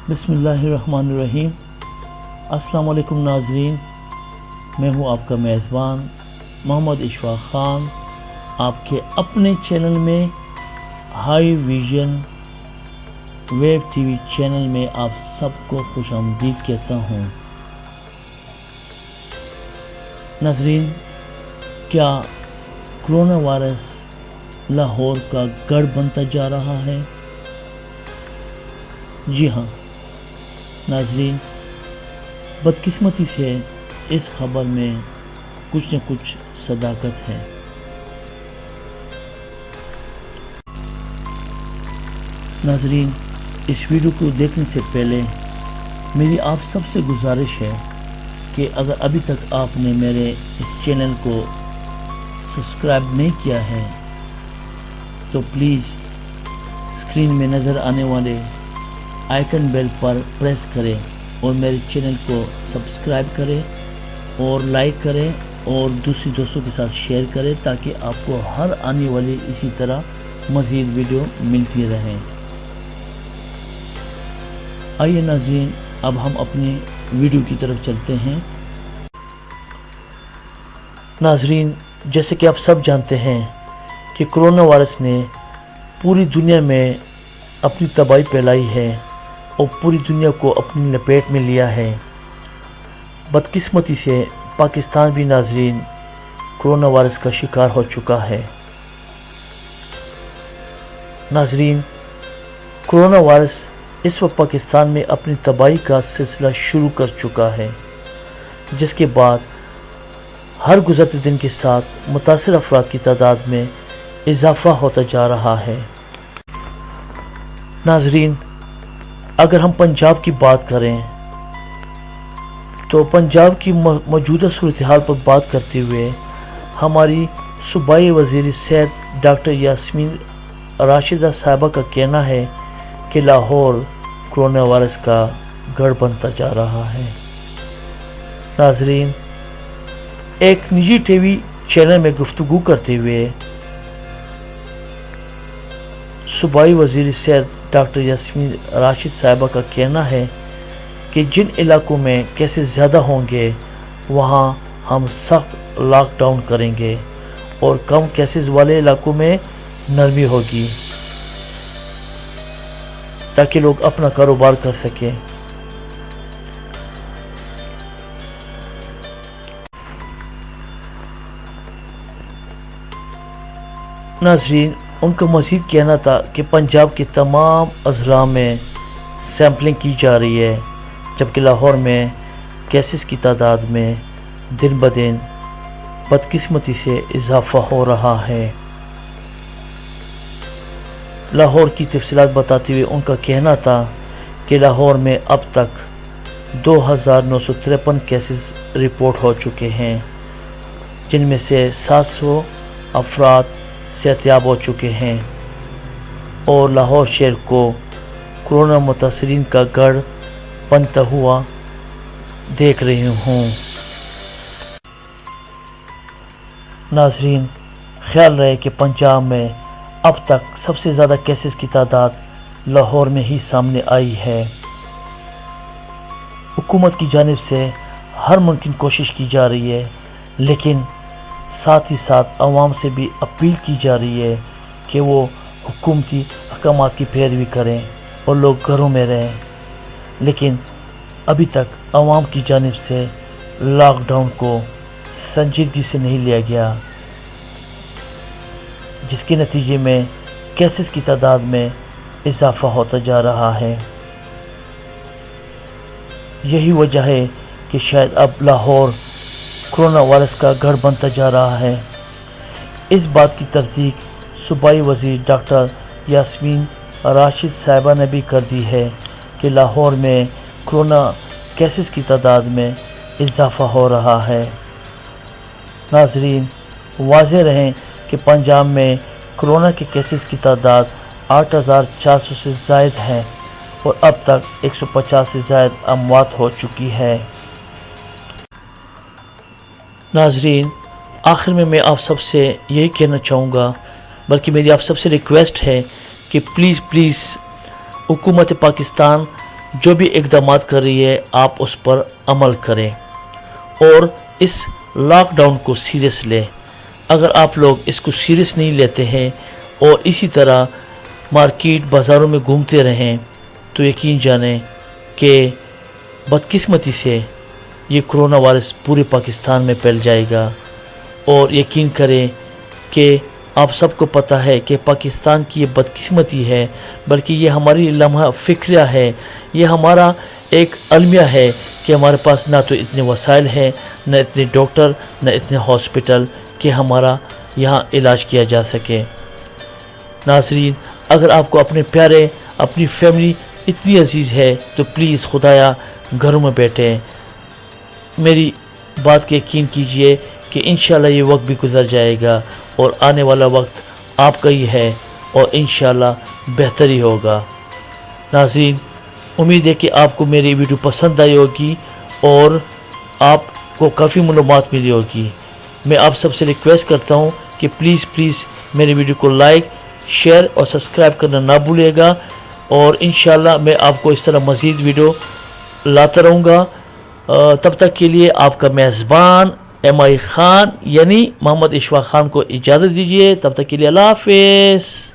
बिस्मिल्लाहिर्रहमानिर्रहीम। अस्सलाम वालेकुम नाज़रीन, मैं हूं आपका मेज़बान मोहम्मद इशफाक ख़ान। आपके अपने चैनल में high vision web TV channel में आप सबको खुशामदीद कहता हूं। नाज़रीन, क्या कोरोना वायरस लाहौर का गढ़ बनता जा रहा है? जी हाँ नाज़रीन, बदकिस्मती से इस खबर में कुछ न कुछ सदाकत है। नाज़रीन, इस वीडियो को देखने से पहले मेरी आप सबसे गुजारिश है कि अगर अभी तक आपने मेरे इस चैनल को सब्सक्राइब नहीं किया है तो प्लीज़ स्क्रीन में नज़र आने वाले आइकन बेल पर प्रेस करें और मेरे चैनल को सब्सक्राइब करें और लाइक करें और दूसरे दोस्तों के साथ शेयर करें ताकि आपको हर आने वाली इसी तरह मज़ीद वीडियो मिलती रहे। आइए नाज़रीन, अब हम अपनी वीडियो की तरफ चलते हैं। नाज़रीन, जैसे कि आप सब जानते हैं कि कोरोना वायरस ने पूरी दुनिया में अपनी तबाही फैलाई है और पूरी दुनिया को अपनी लपेट में लिया है। बदकिस्मती से पाकिस्तान भी नाज़रीन कोरोना वायरस का शिकार हो चुका है। नाज़रीन, कोरोना वायरस इस वक्त पाकिस्तान में अपनी तबाही का सिलसिला शुरू कर चुका है, जिसके बाद हर गुज़रते दिन के साथ मुतासिर अफराद की तादाद में इजाफ़ा होता जा रहा है। नाज़रीन, अगर हम पंजाब की बात करें तो पंजाब की मौजूदा सूरत हाल पर बात करते हुए हमारी सूबाई वज़ीर सेहत डॉक्टर यास्मीन राशिदा साहिबा का कहना है कि लाहौर कोरोना वायरस का गढ़ बनता जा रहा है। नाज़रीन, एक निजी टीवी चैनल में गुफ्तगू करते हुए सूबाई वज़ीर सेहत डॉक्टर यास्मीन राशिद साहिबा का कहना है कि जिन इलाकों में केसेस ज़्यादा होंगे वहाँ हम सख्त लॉकडाउन करेंगे और कम केसेस वाले इलाकों में नरमी होगी ताकि लोग अपना कारोबार कर सकें। नाज़रीन, उनका मज़ीद कहना था कि पंजाब के तमाम अज़ला में सैम्पलिंग की जा रही है, जबकि लाहौर में केसेस की तादाद में दिन ब दिन बदकिस्मती से इजाफ़ा हो रहा है। लाहौर की तफसीलात बताते हुए उनका कहना था कि लाहौर में अब तक 2953 केसेस रिपोर्ट हो चुके हैं, जिनमें से 700 अफराद सेहतयाब हो चुके हैं और लाहौर शहर को कोरोना मुतासरीन का गढ़ बनता हुआ देख रही हूँ। नाज़रीन, ख्याल रहे कि पंजाब में अब तक सबसे ज़्यादा केसेस की तादाद लाहौर में ही सामने आई है। हुकूमत की जानिब से हर मुमकिन कोशिश की जा रही है, लेकिन साथ ही साथ आवाम से भी अपील की जा रही है कि वो हुकूमती अहकामात की पैरवी करें और लोग घरों में रहें, लेकिन अभी तक आवाम की जानिब से लॉकडाउन को संजीदगी से नहीं लिया गया, जिसके नतीजे में केसेस की तादाद में इजाफ़ा होता जा रहा है। यही वजह है कि शायद अब लाहौर कोरोना वायरस का गढ़ बनता जा रहा है। इस बात की तस्दीक सूबाई वज़ीर डॉक्टर यास्मीन राशिद साहिबा ने भी कर दी है कि लाहौर में कोरोना केसेस की तादाद में इजाफ़ा हो रहा है। नाज़रीन, वाज़ेह रहें कि पंजाब में कोरोना के केसेस की तादाद 8400 से ज़ायद है और अब तक 150 से ज़ायद अमवात हो चुकी है। नाज़रीन, आखिर में मैं आप सबसे यही कहना चाहूँगा, बल्कि मेरी आप सबसे रिक्वेस्ट है कि प्लीज़ हुकूमत पाकिस्तान جو بھی اقدامات کر رہی ہے آپ اس پر عمل کریں اور اس لاک ڈاؤن کو سیریس لیں. اگر آپ لوگ اس کو سیریس نہیں لیتے ہیں اور اسی طرح مارکیٹ بازاروں میں گھومتے رہیں تو یقین جانیں کہ بدقسمتی سے یہ کرونا وائرس پورے پاکستان میں پھیل جائے گا. اور یقین کریں کہ آپ سب کو پتہ ہے کہ پاکستان کی یہ بدقسمتی ہے، بلکہ یہ ہماری لمحہ فکریہ ہے، یہ ہمارا ایک المیہ ہے کہ ہمارے پاس نہ تو اتنے وسائل ہیں، نہ اتنے ڈاکٹر، نہ اتنے ہاسپٹل کہ ہمارا یہاں علاج کیا جا سکے. ناظرین، اگر آپ کو اپنے پیارے، اپنی فیملی اتنی عزیز ہے تو پلیز خدایا گھروں میں بیٹھیں. میری بات کے یقین کیجئے کہ انشاءاللہ یہ وقت بھی گزر جائے گا اور آنے والا وقت آپ کا ہی ہے اور انشاءاللہ بہتر ہی ہوگا. ناظرین، امید ہے کہ آپ کو میری ویڈیو پسند آئی ہوگی اور آپ کو کافی معلومات ملی ہوگی. میں آپ سب سے ریکویسٹ کرتا ہوں کہ پلیز میری ویڈیو کو لائک، شیئر اور سبسکرائب کرنا نہ بھولیے گا، اور انشاءاللہ میں آپ کو اس طرح مزید ویڈیو لاتا رہوں گا. تب تک کے لیے آپ کا میزبان MI خان یعنی محمد اشفاق خان کو اجازت دیجیے. تب تک کے لیے اللہ حافظ.